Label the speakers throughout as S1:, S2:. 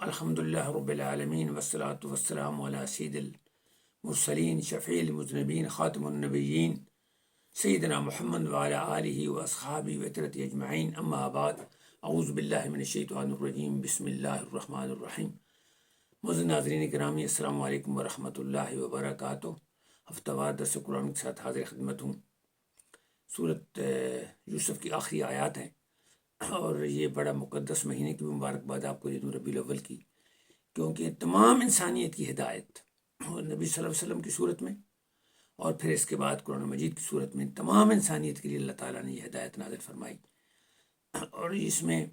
S1: الحمد للہ رب العالمین والصلاة والسلام علی سید المرسلین شفیع المذنبین خاتم النبیین سیدنا محمد وعلی آلہ واصحابہ وطرۃ اجمعین، اما بعد، اعوذ باللہ من الشیطان الرجیم، بسم اللہ الرحمن الرحیم۔ معزز ناظرین گرامی، السلام علیکم ورحمۃ اللہ وبرکاتہ۔ ہفتہ وار درس قرآن کے ساتھ حاضر خدمت ہوں۔ سورۃ یوسف کی آخری آیات ہیں، اور یہ بڑا مقدس مہینے کی مبارکباد آپ کو دے دوں، ربیع الاول کی، کیونکہ تمام انسانیت کی ہدایت نبی صلی اللہ علیہ وسلم کی صورت میں، اور پھر اس کے بعد قرآن مجید کی صورت میں تمام انسانیت کے لیے اللہ تعالیٰ نے یہ ہدایت نازل فرمائی، اور اس میں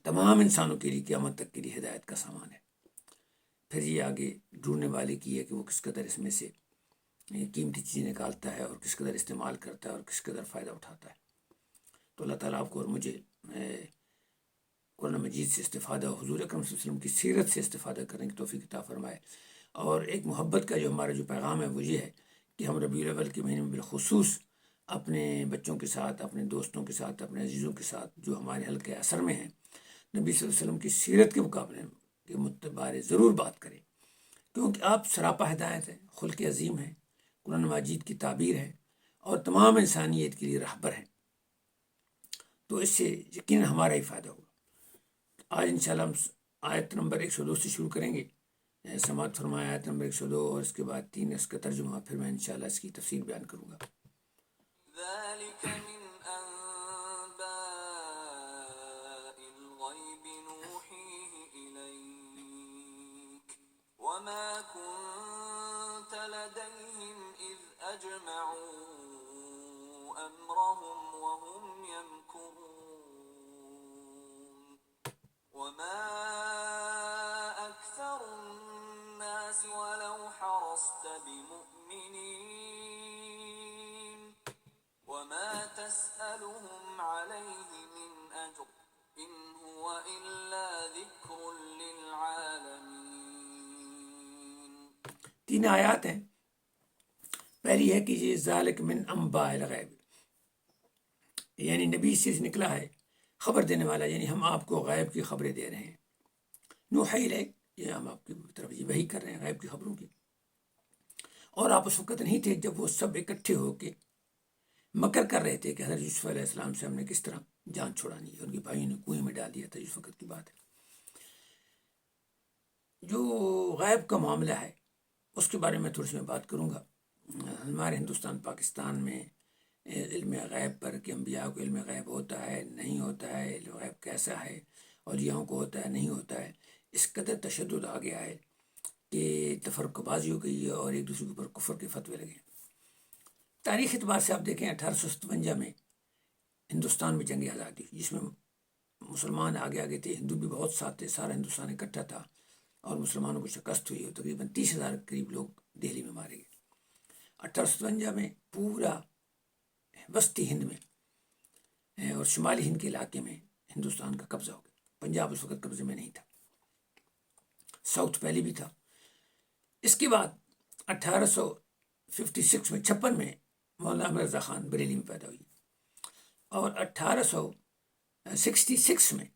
S1: تمام انسانوں کے لیے قیامت تک کے لیے ہدایت کا سامان ہے۔ پھر یہ آگے ڈھونڈنے والے کی ہے کہ وہ کس قدر اس میں سے قیمتی چیزیں نکالتا ہے اور کس قدر استعمال کرتا ہے اور کس قدر فائدہ اٹھاتا ہے۔ تو اللہ تعالیٰ آپ کو اور مجھے قرآن مجید سے استفادہ، حضور اکرم صلی اللہ علیہ وسلم کی سیرت سے استفادہ کرنے کی توفیق عطا فرمائے۔ اور ایک محبت کا جو ہمارا جو پیغام ہے وہ یہ ہے کہ ہم ربیع الاول کے مہینے میں بالخصوص اپنے بچوں کے ساتھ، اپنے دوستوں کے ساتھ، اپنے عزیزوں کے ساتھ جو ہمارے حلقۂ اثر میں ہیں، نبی صلی اللہ علیہ وسلم کی سیرت کے مقابلے کے متبارے ضرور بات کریں، کیونکہ آپ سراپا ہدایت ہیں، خلق عظیم ہیں، قرآن مجید کی تعبیر ہے، اور تمام انسانیت کے لیے رہبر ہیں۔ تو اس سے یقیناً ہمارا ہی فائدہ ہوگا۔ آج انشاءاللہ ہم آیت نمبر 102 سے شروع کریں گے۔ سماعت فرمائے آیت نمبر 102، اور اس کے بعد 3 اس کا ترجمہ، پھر میں انشاءاللہ اس کی تفسیر بیان کروں گا۔
S2: ذلك من أنباء الغيب نوحيه إليك وما كنت لديهم إذ أجمعوا أمرهم وهم يمكرون وما أكثر الناس ولو حرصت بمؤمنين وما تسألهم عليه من أجر إن هو إلا ذكر للعالمين۔
S1: 3 آیات ہیں۔ پہلی ہے کہ یہ ذالک من انباء الغیب، یعنی نبی سے نکلا ہے، خبر دینے والا، یعنی ہم آپ کو غیب کی خبریں دے رہے ہیں۔ نوحی الیک، یہ ہم آپ کی طرف یہ وحی کر رہے ہیں غیب کی خبروں کی۔ اور آپ اس وقت نہیں تھے جب وہ سب اکٹھے ہو کے مکر کر رہے تھے کہ حضرت یوسف علیہ السلام سے ہم نے کس طرح جان چھڑانی ہے۔ ان کے بھائیوں نے کنویں میں ڈال دیا تھا، اس وقت کی بات ہے۔ جو غیب کا معاملہ ہے اس کے بارے میں تھوڑی سی میں بات کروں گا۔ ہمارے ہندوستان پاکستان میں علم غیب پر کہ انبیاء کو علم غیب ہوتا ہے نہیں ہوتا ہے، علم غیب کیسا ہے، اولیاءوں کو ہوتا ہے نہیں ہوتا ہے، اس قدر تشدد آ گیا ہے کہ تفرقہ بازی ہو گئی ہے، اور ایک دوسرے کے اوپر کفر کے فتوے لگے۔ تاریخ اعتبار سے آپ دیکھیں 1857 میں ہندوستان میں جنگ آزادی ہوئی، جس میں مسلمان آگے آگے تھے، ہندو بھی بہت ساتھ تھے، سارا ہندوستان اکٹھا تھا، اور مسلمانوں کو شکست ہوئی، اور تقریباً 30,000 قریب لوگ دہلی میں مارے گئے۔ 1857 میں پورا وسطی ہند میں اور شمالی ہند کے علاقے میں ہندوستان کا قبضہ ہو گیا۔ پنجاب اس وقت قبضے میں نہیں تھا، ساؤتھ پہلے بھی تھا۔ اس کے بعد 1856 میں 56 میں مولانا احمد رضا خان بریلی میں پیدا ہوئی، اور 1866 میں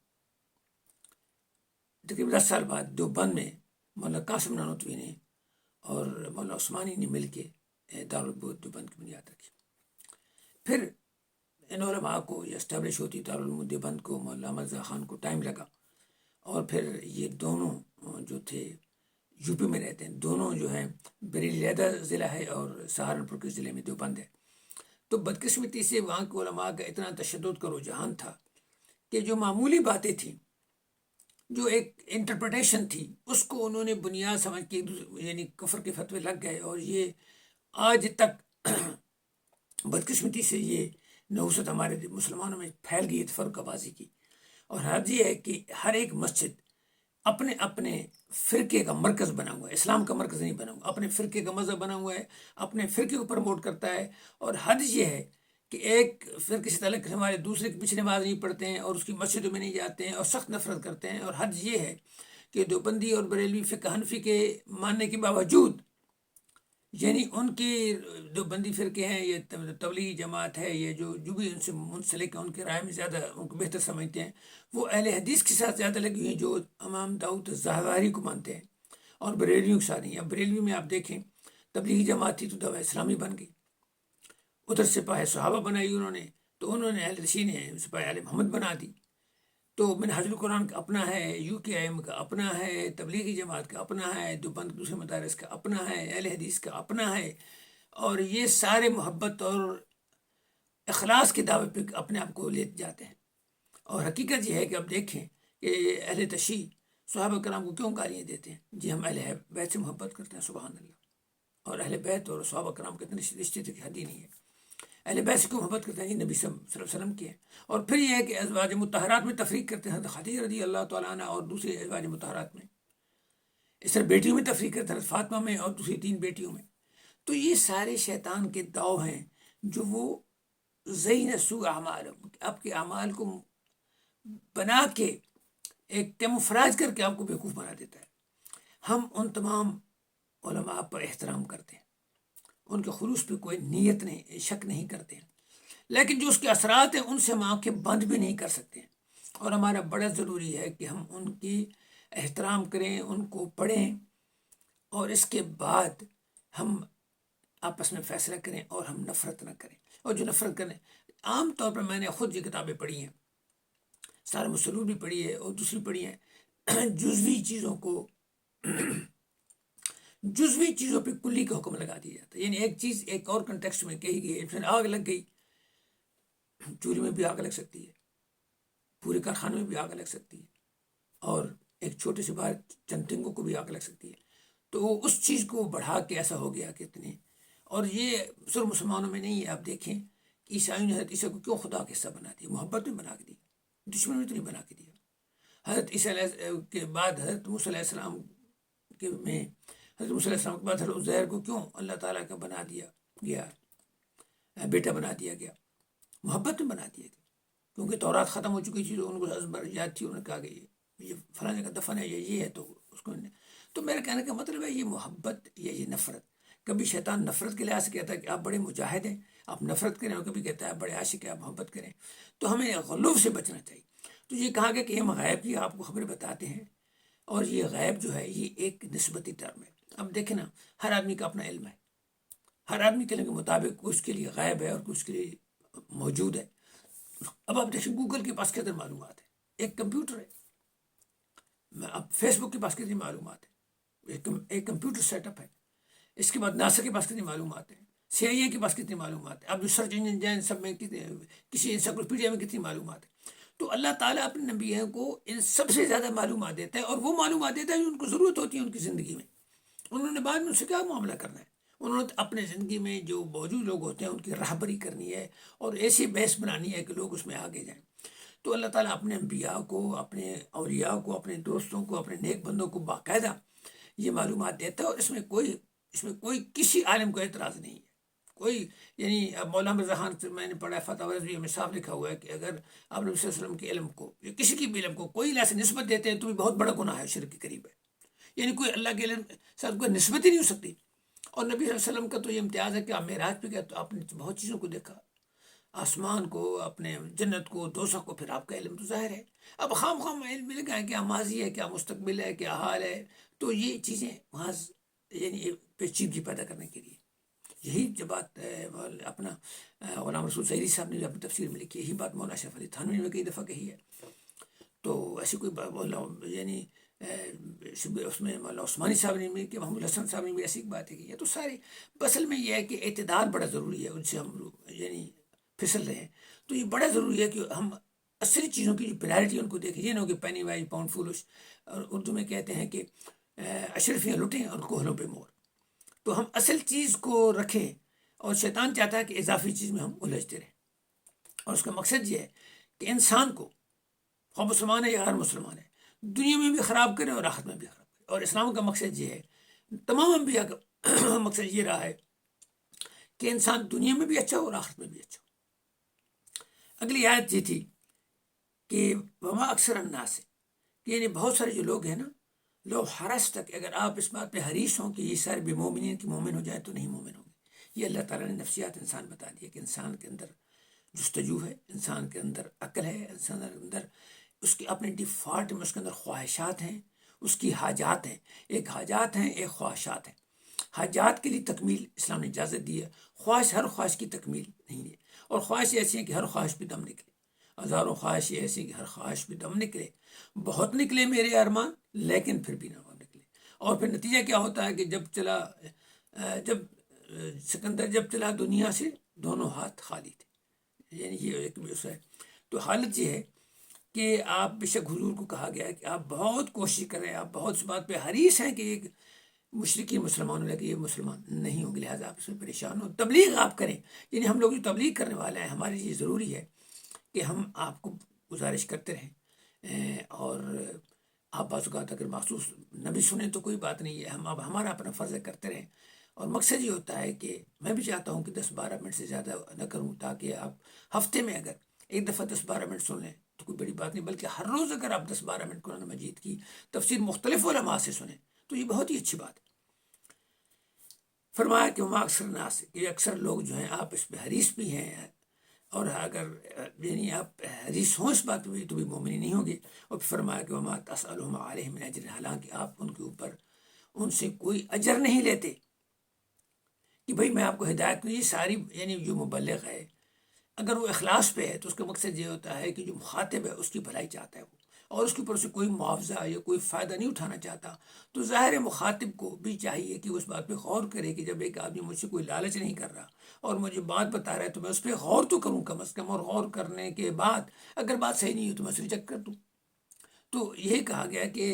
S1: تقریباً 10 سال بعد دیوبند میں مولانا قاسم نانوتوی نے اور مولانا عثمانی نے مل کے دارالعلوم دیوبند کی بنیاد رکھی۔ پھر ان علماء کو یہ اسٹیبلش ہوتی دارالعلوم دیوبند کو مولانا احمد رضا خان کو ٹائم لگا، اور پھر یہ دونوں جو تھے یو پی میں رہتے ہیں، دونوں جو ہیں بریلی علیحدہ ضلع ہے اور سہارنپور کے ضلع میں دیوبند ہے۔ تو بدقسمتی سے وہاں کے علماء کا اتنا تشدد کا رجحان تھا کہ جو معمولی باتیں تھیں، جو ایک انٹرپریٹیشن تھی، اس کو انہوں نے بنیاد سمجھ کے یعنی کفر کے فتوے لگ گئے، اور یہ آج تک بدقسمتی سے یہ نحوست ہمارے مسلمانوں میں پھیل گئی ہے، تفرقہ بازی کی۔ اور حد یہ ہے کہ ہر ایک مسجد اپنے اپنے فرقے کا مرکز بنا ہوا ہے، اسلام کا مرکز نہیں بنا ہوا، اپنے فرقے کا مذہب بنا ہوا ہے، اپنے فرقے کو پروموٹ کرتا ہے۔ اور حد یہ ہے کہ ایک فرقے سے تعلق ہمارے دوسرے کے پیچھے نماز نہیں پڑھتے ہیں، اور اس کی مسجدوں میں نہیں جاتے ہیں، اور سخت نفرت کرتے ہیں۔ اور حد یہ ہے کہ دیوبندی اور بریلوی فقہ حنفی کے ماننے کے باوجود یعنی ان کے جو بندی فرقے ہیں، یہ تبلیغی جماعت ہے، یہ جو بھی ان سے منسلک ہیں، ان کے رائے میں زیادہ ان کو بہتر سمجھتے ہیں، وہ اہل حدیث کے ساتھ زیادہ لگی ہوئی ہیں جو امام داؤد الظاہری کو مانتے ہیں، اور بریلویوں کے ساتھ نہیں۔ اب بریلوی میں آپ دیکھیں، تبلیغی جماعت تھی تو دعویٰ اسلامی بن گئی، ادھر سپاہ صحابہ بنائی انہوں نے، تو انہوں نے اہل رشید نے سپاہ آل محمد بنا دی۔ تو منہاج القرآن کا اپنا ہے، یو کے ایم کا اپنا ہے، تبلیغی جماعت کا اپنا ہے، دیوبند دوسرے مدارس کا اپنا ہے، اہل حدیث کا اپنا ہے، اور یہ سارے محبت اور اخلاص کے دعوے پہ اپنے آپ کو لے جاتے ہیں۔ اور حقیقت یہ ہے کہ اب دیکھیں کہ اہل تشیع صحابہ کرام کو کیوں گالیاں دیتے ہیں؟ جی ہم اہل بیت سے محبت کرتے ہیں، سبحان اللہ، اور اہل بیت اور صحابہ کرام کے اتنے رشتے کی حد ہی نہیں ہے۔ اہل بیت سے کیوں محبت کرتے ہیں؟ یہ نبی صلی اللہ علیہ وسلم کی ہے۔ اور پھر یہ ہے کہ ازواج مطہرات میں تفریق کرتے ہیں، حضرت خدیجہ رضی اللہ تعالیٰ عنہ اور دوسرے ازواج مطہرات میں، اس طرح بیٹیوں میں تفریق کرتے ہیں، حضرت فاطمہ میں اور دوسری 3 بیٹیوں میں۔ تو یہ سارے شیطان کے داؤ ہیں جو وہ زین سوء اعمال، آپ کے اعمال کو بنا کے ایک کیموفراج کر کے آپ کو بیوقوف بنا دیتا ہے۔ ہم ان تمام علماء پر احترام کرتے ہیں، ان کے خلوص پہ کوئی نیت نہیں، شک نہیں کرتے ہیں، لیکن جو اس کے اثرات ہیں ان سے ہم آنکھیں بند بھی نہیں کر سکتے ہیں۔ اور ہمارا بڑا ضروری ہے کہ ہم ان کی احترام کریں، ان کو پڑھیں، اور اس کے بعد ہم آپس میں فیصلہ کریں اور ہم نفرت نہ کریں۔ اور جو نفرت کریں، عام طور پر میں نے خود یہ کتابیں پڑھی ہیں، سارے مسلول بھی پڑھی ہے اور دوسری پڑھی ہیں، جزوی چیزوں پہ کلی کا حکم لگا دیا جاتا ہے۔ یعنی ایک چیز ایک اور کنٹیکسٹ میں کہی گئی، مثلا آگ لگ گئی، چوری میں بھی آگ لگ سکتی ہے، پورے کارخانے میں بھی آگ لگ سکتی ہے، اور ایک چھوٹے سے باہر چند تنگوں کو بھی آگ لگ سکتی ہے۔ تو اس چیز کو بڑھا کے ایسا ہو گیا کہ اتنے، اور یہ صرف مسلمانوں میں نہیں ہے۔ آپ دیکھیں کہ عیسائیوں نے حضرت عیسیٰ کو کیوں خدا کا حصہ بنا دیا، محبت میں بنا کے دی، دشمن میں تو نہیں بنا کے دیا۔ حضرت عیسیٰ کے بعد حضرت موسیٰ علیہ السلام میں، حضرت موسیٰ علیہ السلام کے بعد حضرت عزیر کو کیوں اللہ تعالیٰ کا بنا دیا گیا، بیٹا بنا دیا گیا، محبت میں بنا دیا گیا، کیونکہ تورات ختم ہو چکی تھی تو ان کو ازبر یاد تھی، انہوں نے کہا کہ یہ فلاں جگہ دفن ہے، یہ ہے، تو اس کو تو میرے کہنے کا مطلب ہے یہ محبت یا یہ نفرت۔ کبھی شیطان نفرت کے لحاظ سے کہتا ہے کہ آپ بڑے مجاہد ہیں، آپ نفرت کریں، اور کبھی کہتا ہے بڑے عاشق ہیں، آپ محبت کریں۔ تو ہمیں غلو سے بچنا چاہیے۔ تو یہ کہا گیا کہ ہم غیب کی آپ کو خبریں بتاتے ہیں، اور یہ غیب جو ہے یہ ایک نسبتی ٹرم ہے۔ اب دیکھیں نا، ہر آدمی کا اپنا علم ہے، ہر آدمی کے علم کے مطابق اس کے لیے غیب ہے اور اس کے لیے موجود ہے۔ اب آپ دیکھیں گوگل کے پاس کتنے معلومات ہے، ایک کمپیوٹر ہے، اب فیس بک کے پاس کتنی معلومات ہے، ایک کمپیوٹر سیٹ اپ ہے۔ اس کے بعد ناسا کے پاس کتنی معلومات ہیں، سی آئی اے کے پاس کتنی معلومات ہے، اب جو سرچ انجن جائیں سب میں کسی انسائکلوپیڈیا میں کتنی معلومات ہے۔ تو اللہ تعالیٰ اپنے نبیوں کو ان سب سے زیادہ معلومات دیتا ہے، اور وہ معلومات دیتا ہے جو ان کو ضرورت ہوتی ہے ان کی زندگی میں۔ انہوں نے بعد میں ان سے کیا معاملہ کرنا ہے، انہوں نے اپنے زندگی میں جو موجود لوگ ہوتے ہیں ان کی راہبری کرنی ہے، اور ایسی بیس بنانی ہے کہ لوگ اس میں آگے جائیں۔ تو اللہ تعالیٰ اپنے انبیاء کو، اپنے اولیاء کو، اپنے دوستوں کو، اپنے نیک بندوں کو باقاعدہ یہ معلومات دیتا ہے، اور اس میں کوئی کسی عالم کو اعتراض نہیں ہے، کوئی، یعنی اب مولانا مرزا خان سے میں نے پڑھا فتح رضویہ میں صاف لکھا ہوا ہے کہ اگر آپ نبی صلی اللہ علیہ وسلم کے علم کو یا کسی کی بھی علم کو کوئی لحاظ سے نسبت دیتے ہیں تو بھی بہت بڑا گناہ ہے، شرک کے قریب ہے۔ یعنی کوئی اللہ کے علم ساتھ کوئی نسبت ہی نہیں ہو سکتی۔ اور نبی صلی اللہ علیہ وسلم کا تو یہ امتیاز ہے کہ آپ معراج پہ گئے تو آپ نے بہت چیزوں کو دیکھا، آسمان کو، اپنے جنت کو، دوزخ کو، پھر آپ کا علم تو ظاہر ہے۔ اب خام علم مل گئے، کیا ماضی ہے، کیا مستقبل ہے، کیا حال ہے، تو یہ چیزیں وہاں یعنی پیچیدگی پیدا کرنے کے لیے، یہی جو بات اپنا غلام رسول سعیدی صاحب نے اپنی تفسیر میں لکھی، یہی بات مولانا اشرف علی تھانوی نے کئی دفعہ کہی ہے۔ تو ایسی کوئی یعنی اس میں مولانا عثمانی صاحب نے بھی، کہ محمود حسن صاحب نے بھی ایسی باتیں کی ہے۔ تو ساری بسل میں یہ ہے کہ اعتدال بڑا ضروری ہے، ان سے ہم یعنی پھسل رہے ہیں۔ تو یہ بڑا ضروری ہے کہ ہم اصلی چیزوں کی جو پرائرٹی ان کو دیکھیں، یہ نہ ہو کہ پینی وائی پاؤنڈ فولش، اور اردو میں کہتے ہیں کہ اشرفیاں لٹیں اور کوہلوں پہ مور۔ تو ہم اصل چیز کو رکھیں، اور شیطان چاہتا ہے کہ اضافی چیز میں ہم الجھتے رہیں، اور اس کا مقصد یہ ہے کہ انسان کو، خواہ مسلمان ہے یا غیر مسلمان ہے، دنیا میں بھی خراب کرے اور آخرت میں بھی خراب کرے۔ اور اسلام کا مقصد یہ ہے، تمام انبیاء کا مقصد یہ رہا ہے کہ انسان دنیا میں بھی اچھا ہو اور آخرت میں بھی اچھا ہو۔ اگلی آیت یہ تھی کہ وما اکثر الناس، کہ یعنی بہت سارے جو لوگ ہیں نا، لو حرس تک، اگر آپ اس بات پہ حریص ہوں کہ یہ سارے بے مومنین کی مومن ہو جائے تو نہیں مومن ہوں گے۔ یہ اللہ تعالیٰ نے نفسیات انسان بتا دیا کہ انسان کے اندر جستجو ہے، انسان کے اندر عقل ہے، انسان کے اندر اس کی اپنے ڈیفالٹ میں اس کے اندر خواہشات ہیں، اس کی حاجات ہیں، ایک حاجات ہیں ایک خواہشات ہیں۔ حاجات کے لیے تکمیل اسلام نے اجازت دی ہے، خواہش ہر خواہش کی تکمیل نہیں ہے، اور خواہش ایسی ہیں کہ ہر خواہش پہ دم نکلے، ہزاروں خواہش ایسی کہ ہر خواہش پہ دم نکلے، بہت نکلے میرے ارمان لیکن پھر بھی نہ نکلے۔ اور پھر نتیجہ کیا ہوتا ہے کہ جب سکندر جب چلا دنیا سے دونوں ہاتھ خالی تھے، یعنی یہ ایک ہے۔ تو حالت یہ ہے کہ آپ بے شک حضور کو کہا گیا ہے کہ آپ بہت کوشش کریں، آپ بہت اس بات پہ حریص ہیں کہ ایک مشرقی مسلمانوں لگے یہ مسلمان نہیں ہوں گے، لہٰذا آپ اس میں پریشان ہو، تبلیغ آپ کریں۔ یعنی ہم لوگ جو تبلیغ کرنے والے ہیں ہمارے لیے ضروری ہے کہ ہم آپ کو گزارش کرتے رہیں، اور آپ بعض اوقات اگر مخصوص نہ بھی سنیں تو کوئی بات نہیں ہے، ہم اب ہمارا اپنا فرض کرتے رہیں۔ اور مقصد یہ ہوتا ہے کہ میں بھی چاہتا ہوں کہ 10-12 منٹ سے زیادہ نہ کروں، تاکہ آپ ہفتے میں اگر ایک دفعہ 10-12 منٹ سن لیں تو کوئی بڑی بات نہیں، بلکہ ہر روز اگر آپ 10-12 منٹ قرآن مجید کی تفسیر مختلف علماء سے سنیں تو یہ بہت ہی اچھی بات ہے۔ فرمایا کہ وما اکثر الناس، کہ اکثر لوگ جو ہیں آپ اس پہ حریص بھی ہیں، اور اگر یعنی آپ حریص ہوں اس بات پہ تو بھی مومن نہیں ہوں گے۔ اور پھر فرمایا کہ وما تسألهم علیہ من اجر، حالانکہ آپ ان کے اوپر ان سے کوئی اجر نہیں لیتے کہ بھئی میں آپ کو ہدایت نہیں، ساری یعنی جو مبلغ ہے اگر وہ اخلاص پہ ہے تو اس کا مقصد یہ ہوتا ہے کہ جو مخاطب ہے اس کی بھلائی چاہتا ہے وہ، اور اس کے اوپر سے کوئی معاوضہ یا کوئی فائدہ نہیں اٹھانا چاہتا، تو ظاہر مخاطب کو بھی چاہیے کہ اس بات پہ غور کرے کہ جب ایک آدمی مجھ سے کوئی لالچ نہیں کر رہا اور مجھے بات بتا رہا ہے تو میں اس پہ غور تو کروں کم از کم، اور غور کرنے کے بعد اگر بات صحیح نہیں ہو تو میں اسے ریجیکٹ کر دوں۔ تو یہی کہا گیا کہ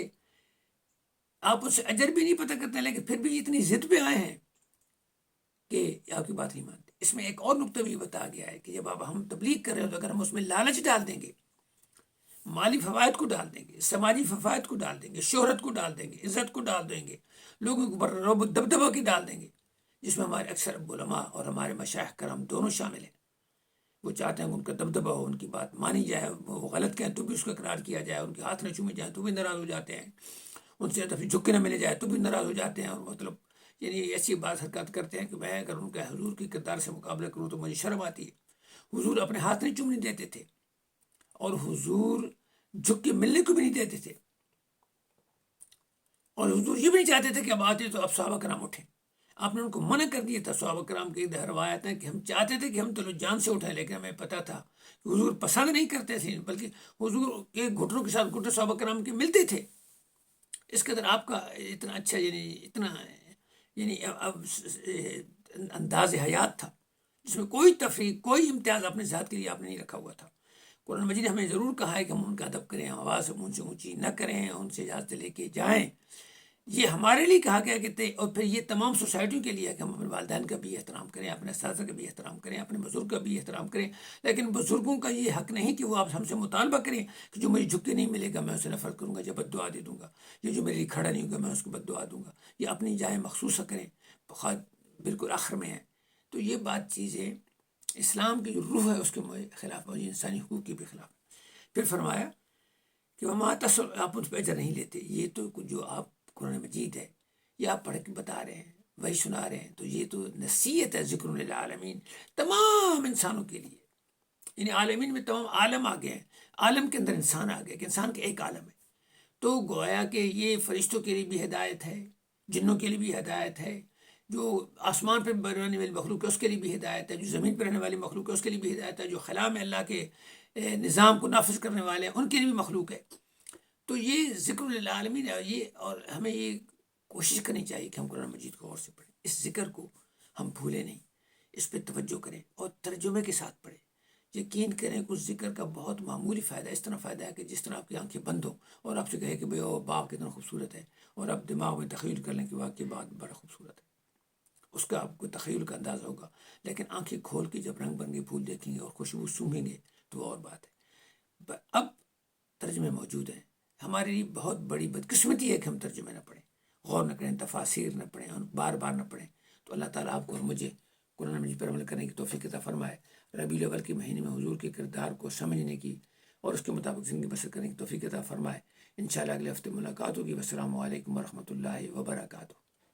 S1: آپ اس سے اجر بھی نہیں پتہ کرتے لیکن پھر بھی اتنی ضد پہ آئے ہیں کہ آپ کی بات نہیں مانتے۔ اس میں ایک اور نقطہ بھی بتایا گیا ہے کہ جب اب ہم تبلیغ کر رہے ہو تو اگر ہم اس میں لالچ ڈال دیں گے، مالی فوائد کو ڈال دیں گے، سماجی فوائد کو ڈال دیں گے، شہرت کو ڈال دیں گے، عزت کو ڈال دیں گے، لوگوں کے اوپر رعب و دبدبہ کی ڈال دیں گے، جس میں ہمارے اکثر علماء اور ہمارے مشائخ کرام دونوں شامل ہیں۔ وہ چاہتے ہیں کہ ان کا دبدبہ ہو، ان کی بات مانی جائے، وہ غلط کہیں تو بھی اس کو اقرار کیا جائے، ان کے ہاتھ نہ چومے جائیں تو بھی ناراض ہو جاتے ہیں، ان سے دفعہ جھک کے نہ ملے جائے تو بھی ناراض ہو جاتے ہیں، اور مطلب یعنی ایسی بات حرکات کرتے ہیں کہ میں اگر ان کا حضور کی کردار سے مقابلہ کروں تو مجھے شرم آتی ہے۔ حضور اپنے ہاتھ نہیں چومنے دیتے تھے، اور حضور جھک کے ملنے کو بھی نہیں دیتے تھے، اور حضور یہ بھی نہیں چاہتے تھے کہ اب آتے تو اب صحابہ کرام اٹھیں، آپ نے ان کو منع کر دیا تھا۔ صحابہ کرام کی روایت ہے کہ ہم چاہتے تھے کہ ہم تو جان سے اٹھائیں، لیکن ہمیں پتہ تھا کہ حضور پسند نہیں کرتے تھے، بلکہ حضور کے گھٹنوں کے ساتھ گھٹنے صحابہ کرام کے ملتے تھے۔ اس قدر آپ کا اتنا اچھا یعنی اتنا یعنی انداز حیات تھا جس میں کوئی تفریق کوئی امتیاز اپنے ذات کے لیے آپ نے نہیں رکھا ہوا تھا۔ قرآن مجید ہمیں ضرور کہا ہے کہ ہم ان کا ادب کریں، آواز ان سے اونچی نہ کریں، ان سے اجازت لے کے جائیں، یہ ہمارے لیے کہا گیا کہ اور پھر یہ تمام سوسائٹیوں کے لیے ہے کہ ہم اپنے والدین کا بھی احترام کریں، اپنے اساتذہ کا بھی احترام کریں، اپنے بزرگ کا بھی احترام کریں، لیکن بزرگوں کا یہ حق نہیں کہ وہ آپ ہم سے مطالبہ کریں کہ جو مجھے جھک کے نہیں ملے گا میں اسے نفرت کروں گا یا بد دعا دے دوں گا، یہ جو میرے لیے کھڑا نہیں ہوگا میں اس کو بد دعا دوں گا، یہ اپنی جائیں مخصوصہ کریں، بالکل آخر میں ہے۔ تو یہ بات چیزیں اسلام کی جو روح ہے اس کے خلاف اور انسانی حقوق کے بھی خلاف۔ پھر فرمایا کہ وما تسألهم، آپ اس پہ اجر نہیں لیتے، یہ تو جو آپ قرآن مجید ہے یہ آپ پڑھ کے بتا رہے ہیں، وہی سنا رہے ہیں، تو یہ تو نصیحت ہے، ذکر للعالمین، تمام انسانوں کے لیے، یعنی عالمین میں تمام عالم آ گئے ہیں، عالم کے اندر انسان آ گیا کہ انسان کا ایک عالم ہے، تو گویا کہ یہ فرشتوں کے لیے بھی ہدایت ہے، جنوں کے لیے بھی ہدایت ہے، جو آسمان پہ رہنے والی مخلوق ہے اس کے لیے بھی ہدایت ہے، جو زمین پہ رہنے والی مخلوق ہے اس کے لیے بھی ہدایت ہے، جو خلا میں اللہ کے نظام کو نافذ کرنے والے ہیں ان کے لیے بھی مخلوق ہے۔ تو یہ ذکر للعالمین ہے، یہ اور ہمیں یہ کوشش کرنی چاہیے کہ ہم قرآن مجید کو غور سے پڑھیں، اس ذکر کو ہم بھولیں نہیں، اس پہ توجہ کریں اور ترجمے کے ساتھ پڑھیں۔ یقین کریں کہ اس ذکر کا بہت معمولی فائدہ، اس طرح فائدہ ہے کہ جس طرح آپ کی آنکھیں بند ہوں اور آپ سے کہے کہ بھئی او باغ کتنا خوبصورت ہے، اور آپ دماغ میں تخیل کر لیں کہ واقعی باغ بڑا خوبصورت ہے، اس کا آپ کو تخیل کا اندازہ ہوگا، لیکن آنکھیں کھول کے جب رنگ برنگے پھول دیکھیں گے اور خوشبو سونگھیں گے تو اور بات ہے۔ اب ترجمے موجود ہیں، ہمارے لیے بہت بڑی بدقسمتی ہے کہ ہم ترجمے نہ پڑھیں، غور نہ کریں، تفاسیر نہ پڑھیں اور بار بار نہ پڑھیں۔ تو اللہ تعالیٰ آپ کو اور مجھے قرآن مجید پر عمل کرنے کی توفیق عطا فرمائے، ربیع الاول کے مہینے میں حضور کے کردار کو سمجھنے کی اور اس کے مطابق زندگی بسر کرنے کی توفیق عطا فرمائے۔ انشاءاللہ اگلے ہفتے ملاقات ہوگی۔ والسلام علیکم ورحمۃ اللہ وبرکاتہ۔